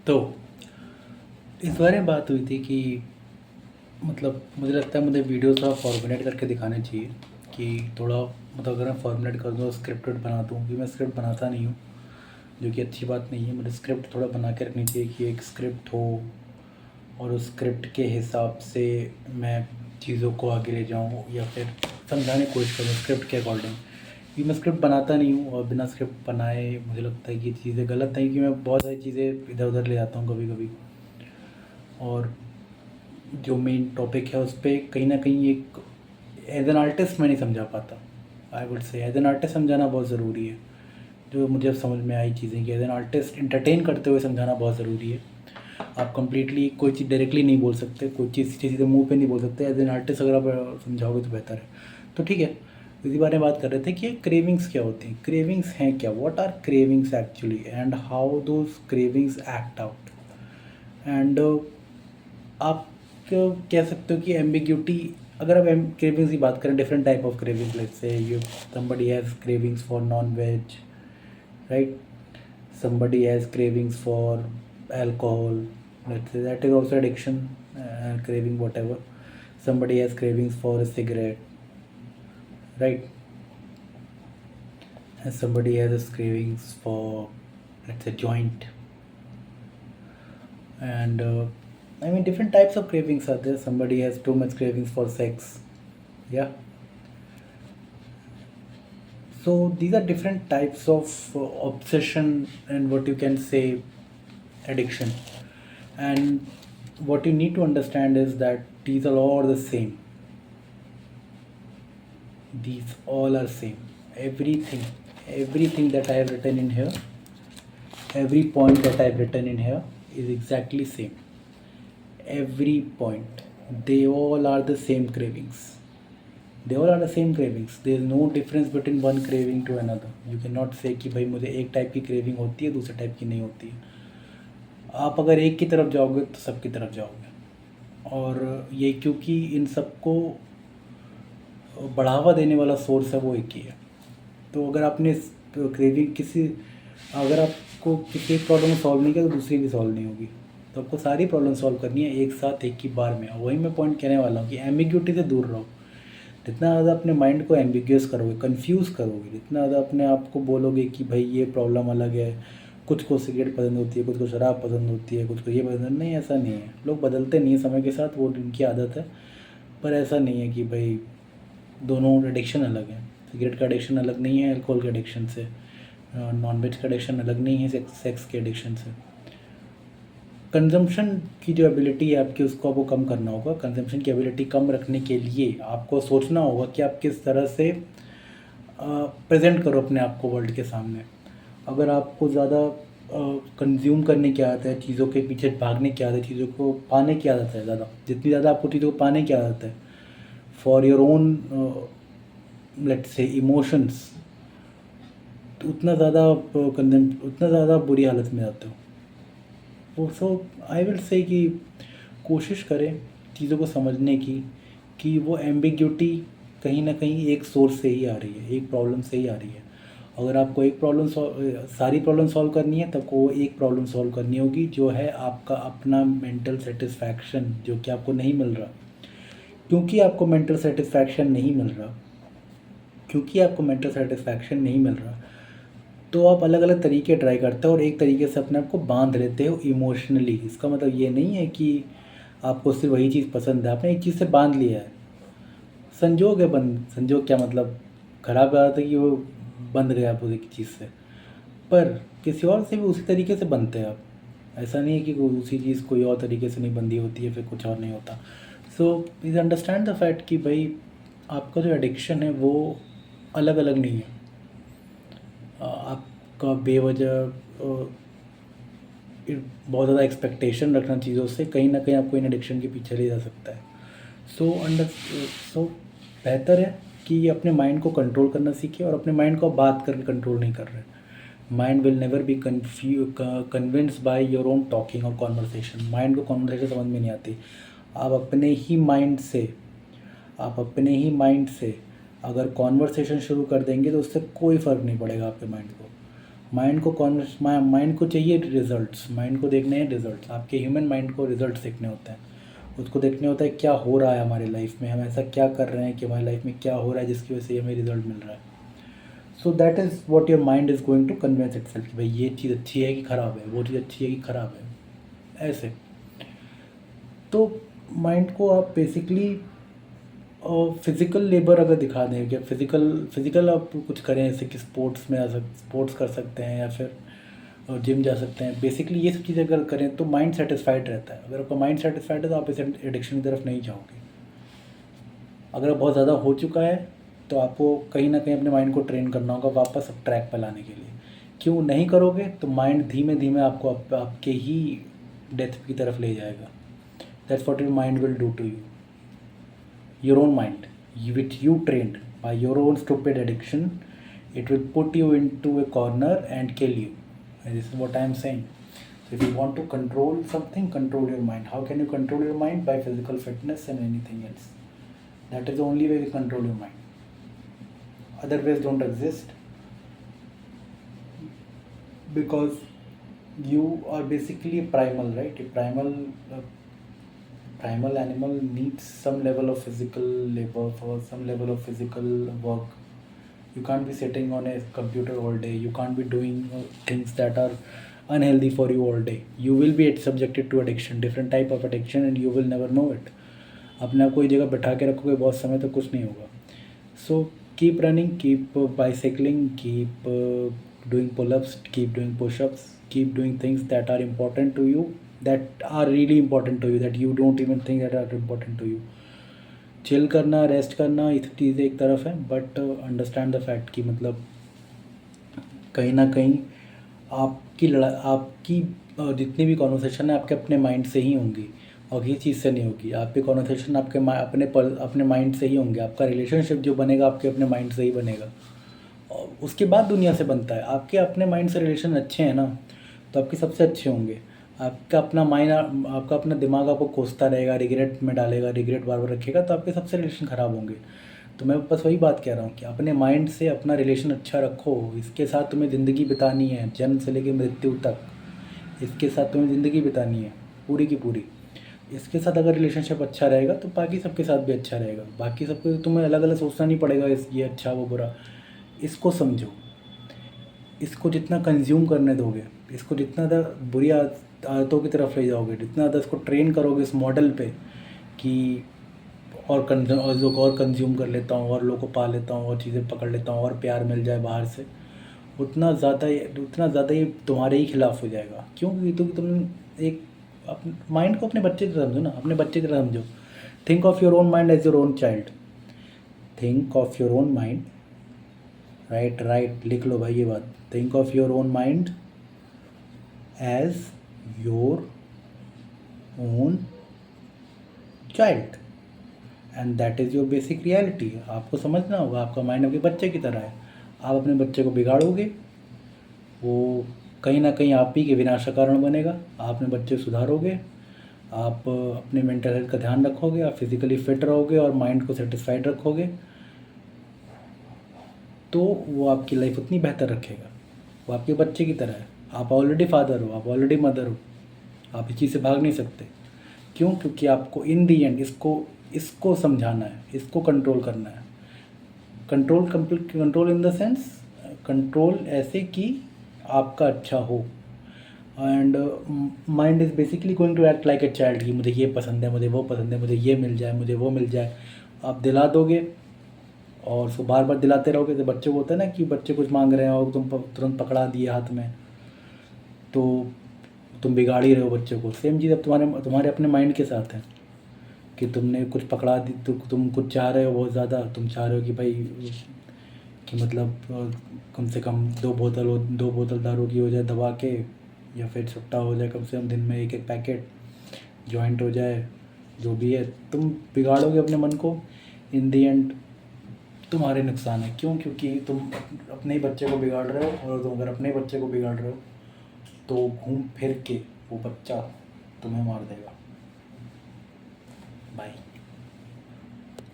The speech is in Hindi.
तो इस बारे में बात हुई थी कि मतलब मुझे लगता है मुझे वीडियो थोड़ा फॉर्मेट करके दिखाने चाहिए कि थोड़ा मतलब अगर मैं फॉर्मेट कर दूँ स्क्रिप्टेड बना दूँ, क्योंकि मैं स्क्रिप्ट बनाता नहीं हूँ, जो कि अच्छी बात नहीं है। मुझे स्क्रिप्ट थोड़ा बना के रखनी चाहिए कि एक स्क्रिप्ट हो और उस स्क्रिप्ट के हिसाब से मैं चीज़ों को आगे ले जाऊँ या फिर समझाने की कोशिश करूँ स्क्रिप्ट के अकॉर्डिंग। क्योंकि मैं स्क्रिप्ट बनाता नहीं हूँ और बिना स्क्रिप्ट बनाए मुझे लगता है कि चीज़ें गलत हैं, कि मैं बहुत सारी चीज़ें इधर उधर ले जाता हूँ कभी कभी, और जो मेन टॉपिक है उस पर कहीं ना कहीं एक एज एन आर्टिस्ट मैं नहीं समझा पाता। I would say as an artist समझाना बहुत ज़रूरी है। जो मुझे अब समझ में आई चीज़ें कि एज एन आर्टिस्ट इंटरटेन करते हुए समझाना बहुत ज़रूरी है। आप कंप्लीटली कोई चीज़ डायरेक्टली नहीं बोल सकते, कोई चीज़ सीधे मुंह पे नहीं बोल सकते। एज एन आर्टिस्ट अगर आप समझाओगे तो बेहतर है। तो ठीक है, इसी बारे में बात कर रहे थे कि क्रेविंग्स क्या होती हैं, क्रेविंग्स हैं क्या, what are cravings actually and how those cravings act out. And आप कह सकते हो कि एम्बिग्यूटी, अगर आप क्रेविंग्स की बात करें, different type of cravings, let's say you somebody has cravings for non-veg, right? Somebody has cravings for alcohol, let's say that is also addiction, craving whatever. Somebody has cravings for a cigarette, right? And somebody has cravings for, let's say, joint. And I mean different types of cravings are there. Somebody has too much cravings for sex, yeah. So these are different types of obsession and what you can say addiction. And what you need to understand is that these are all the same. These all are same. Everything that I have written in here, every point that I have written in here is exactly same. Every point. They all are the same cravings. They all are the same cravings. There is no difference between one craving to another. You cannot say कि भाई मुझे एक टाइप की क्रेविंग होती है, दूसरे टाइप की नहीं होती है। आप अगर एक की तरफ जाओगे तो सबकी तरफ जाओगे। और ये क्योंकि इन सबको बढ़ावा देने वाला सोर्स है वो एक ही है। तो अगर आपने क्रेविंग किसी, अगर आपको किसी एक प्रॉब्लम सॉल्व नहीं किया तो दूसरी भी सॉल्व नहीं होगी। तो आपको सारी प्रॉब्लम सॉल्व करनी है एक साथ, एक ही बार में। वही मैं पॉइंट कहने वाला हूँ कि एम्बिग्यूटी से दूर रहो। जितना ज़्यादा अपने माइंड को एम्बिगियस करोगे, कंफ्यूज करोगे, जितना ज़्यादा अपने आप को बोलोगे कि भाई ये प्रॉब्लम अलग है, कुछ को सिगरेट पसंद होती है, कुछ को शराब पसंद होती है, कुछ को ये पसंद नहीं, ऐसा नहीं है। लोग बदलते नहीं हैं समय के साथ, वो उनकी आदत है। पर ऐसा नहीं है कि भाई दोनों एडिक्शन अलग हैं। सिगरेट का एडिक्शन अलग नहीं है अल्कोहल के एडिक्शन से, नॉनवेज का एडिक्शन अलग नहीं है सेक्स के एडिक्शन से। कंजम्पशन की जो एबिलिटी है आपकी, उसको आपको कम करना होगा। कंजम्पशन की एबिलिटी कम रखने के लिए आपको सोचना होगा कि आप किस तरह से प्रेजेंट करो अपने आप को वर्ल्ड के सामने। अगर आपको ज़्यादा कंज्यूम करने की आदत है, चीज़ों के पीछे भागने की आदत है, चीज़ों को पाने की आदत है ज़्यादा, जितनी ज़्यादा आपको चीज़ों को पाने की आदत है for your own let's say emotions, तो उतना ज़्यादा बुरी हालत में जाते हो। सो आई विल से कि कोशिश करें चीज़ों को समझने की कि वो एम्बिग्यूटी कहीं ना कहीं एक सोर्स से ही आ रही है, एक प्रॉब्लम से ही आ रही है। अगर आपको एक प्रॉब्लम सारी प्रॉब्लम सॉल्व करनी है, तब को एक प्रॉब्लम सॉल्व करनी होगी, जो है आपका अपना मेंटल सेटिस्फैक्शन, जो कि आपको नहीं मिल रहा। क्योंकि आपको मेंटल सेटिस्फैक्शन नहीं मिल रहा, क्योंकि आपको मेंटल सेटिस्फैक्शन नहीं मिल रहा, तो आप अलग अलग तरीके ट्राई करते हो और एक तरीके से अपने आप को बांध लेते हो इमोशनली। इसका मतलब ये नहीं है कि आपको सिर्फ वही चीज़ पसंद है, आपने एक चीज़ से बांध लिया है। संजोग है, बंद संजोग क्या मतलब, खराब बात है कि वो बंध गया आप उसी चीज़ से, पर किसी और से भी उसी तरीके से बनते हैं आप। ऐसा नहीं है कि कोई दूसरी चीज़ कोई और तरीके से नहीं बंधी होती है, फिर कुछ और नहीं होता। So please understand the fact कि भाई आपका जो एडिक्शन है वो अलग अलग नहीं है। आपका बेवजह बहुत ज़्यादा एक्सपेक्टेशन रखना चीज़ों से कहीं ना कहीं आपको इन एडिक्शन के पीछे ले जा सकता है। सो बेहतर है कि अपने माइंड को कंट्रोल करना सीखे, और अपने माइंड को बात करके कंट्रोल नहीं कर रहे। Mind will never be convinced by your own talking और कॉन्वर्सेशन। माइंड को कॉन्वर्सेशन समझ में नहीं आती। आप अपने ही माइंड से अगर कॉन्वर्सेशन शुरू कर देंगे तो उससे कोई फ़र्क नहीं पड़ेगा आपके माइंड को। माइंड को चाहिए रिजल्ट्स, माइंड को देखने हैं रिजल्ट्स। आपके ह्यूमन माइंड को रिजल्ट्स देखने होते हैं, उसको देखने होता है क्या हो रहा है हमारी लाइफ में, हम ऐसा क्या कर रहे हैं कि हमारी लाइफ में क्या हो रहा है जिसकी वजह से हमें रिजल्ट मिल रहा है। So that is what your mind is going to convince itself कि भाई ये चीज़ अच्छी है कि ख़राब है, वो चीज़ अच्छी है कि ख़राब है, ऐसे। तो माइंड को आप बेसिकली फिज़िकल लेबर अगर दिखा दें कि फिज़िकल आप कुछ करें, जैसे कि स्पोर्ट्स कर सकते हैं या फिर जिम जा सकते हैं, बेसिकली ये सब चीज़ें अगर करें तो माइंड सेटिस्फाइड रहता है। अगर आपका माइंड सेटिस्फाइड है तो आप इस एडिक्शन की तरफ नहीं जाओगे। अगर बहुत ज़्यादा हो चुका है तो आपको कहीं ना कहीं अपने माइंड को ट्रेन करना होगा वापस अब ट्रैक पर लाने के लिए। क्यों नहीं करोगे तो माइंड धीमे धीमे आपको आपके ही डेथ की तरफ ले जाएगा। That's what your mind will do to you. Your own mind, which you trained by your own stupid addiction, it will put you into a corner and kill you. And this is what I am saying. So if you want to control something, control your mind. How can you control your mind? By physical fitness and anything else. That is the only way you control your mind. Other ways don't exist, because you are basically a primal, right? Primal animal needs some level of physical labor, for some level of physical work. You can't be sitting on a computer all day. You can't be doing things that are unhealthy for you all day. You will be subjected to addiction, different type of addiction, and you will never know it. अपने आप को एक जगह बैठा के रखोगे बहुत समय तो कुछ नहीं होगा। So keep running, keep bicycling, keep doing pull-ups, keep doing push-ups, keep doing things that are important to you, that are really important to you, that you don't even think that are important to you. Chill करना, रेस्ट करना, ये सब चीज़ें एक तरफ है, बट अंडरस्टैंड द फैक्ट कि मतलब कहीं ना कहीं आपकी जितनी भी कॉन्वर्सेशन है आपके अपने माइंड से ही होंगी और किसी चीज़ से नहीं होगी। आपकी कॉन्वर्सेशन आपके अपने माइंड से ही होंगे। आपका रिलेशनशिप जो बनेगा आपके अपने माइंड से ही बनेगा और उसके बाद दुनिया से बनता है। आपके अपने माइंड से रिलेशन अच्छे हैं ना तो आपके सबसे अच्छे होंगे। आपका अपना दिमाग आपको कोसता रहेगा, रिग्रेट में डालेगा, रिग्रेट बार बार रखेगा तो आपके सबसे रिलेशन ख़राब होंगे। तो मैं बस वही बात कह रहा हूँ कि अपने माइंड से अपना रिलेशन अच्छा रखो। इसके साथ तुम्हें ज़िंदगी बितानी है, जन्म से लेकर मृत्यु तक इसके साथ तुम्हें ज़िंदगी बितानी है पूरी की पूरी। इसके साथ अगर रिलेशनशिप अच्छा रहेगा तो बाकी सबके साथ भी अच्छा रहेगा। बाकी सबको तुम्हें अलग अलग सोचना नहीं पड़ेगा, ये अच्छा वो बुरा। इसको समझो, इसको जितना कंज्यूम करने दोगे, इसको जितना ज़्यादा बुरी आदतों की तरफ ले जाओगे, जितना ज़्यादा इसको ट्रेन करोगे इस मॉडल पे कि और कंज्यूम कर लेता हूँ और लोगों को पा लेता हूँ और चीज़ें पकड़ लेता हूँ और प्यार मिल जाए बाहर से, उतना ज़्यादा ये तुम्हारे ही खिलाफ हो जाएगा। क्यों? क्योंकि तुम एक माइंड को अपने बच्चे की तरह समझो ना, अपने बच्चे की तरह समझो। Think of your own mind as your own child. Think of your own mind, right लिख लो भाई ये बात। Think of your own mind as your own child and that is your basic reality. आपको समझना होगा आपका माइंड आपके बच्चे की तरह है। आप अपने बच्चे को बिगाड़ोगे, वो कहीं ना कहीं आप ही के विनाश का कारण बनेगा। आप अपने बच्चे सुधारोगे, आप अपने मेंटल हेल्थ का ध्यान रखोगे, आप फिज़िकली फिट रहोगे और माइंड को सेटिस्फाइड रखोगे तो वो आपकी लाइफ उतनी बेहतर रखेगा। वो आपके बच्चे की तरह है। आप ऑलरेडी फादर हो, आप ऑलरेडी मदर हो, आप इस चीज़ से भाग नहीं सकते। क्यों? क्योंकि आपको इन दी एंड इसको समझाना है, इसको कंट्रोल करना है। Control in the sense, control ऐसे कि आपका अच्छा हो। And mind is basically going to act like a child कि मुझे ये पसंद है, मुझे वो पसंद है, मुझे ये मिल जाए, मुझे वो मिल जाए। आप दिला दोगे और उसको बार बार दिलाते रहोगे। तो बच्चे को होता है ना कि बच्चे कुछ मांग रहे हैं और तुम तुरंत पकड़ा दिए हाथ में, तो तुम बिगाड़ ही रहे हो बच्चे को। सेम चीज़ अब तुम्हारे अपने माइंड के साथ है कि तुमने कुछ पकड़ा दी, तो तुम कुछ चाह रहे हो बहुत ज़्यादा। तुम चाह रहे हो कि भाई कि मतलब कम से कम 2 बोतल दारू की हो जाए दबा के, या फिर छुट्टा हो जाए कम से कम दिन में 1-1 पैकेट, जॉइंट हो जाए, जो भी है। तुम बिगाड़ोगे अपने मन को, इन दी एंड तुम्हारे नुकसान है। क्यों? क्योंकि तुम अपने ही बच्चे को बिगाड़ रहे हो और तुम अगर अपने ही बच्चे को बिगाड़ रहे हो तो घूम फिर के वो बच्चा तुम्हें मार देगा। बाय।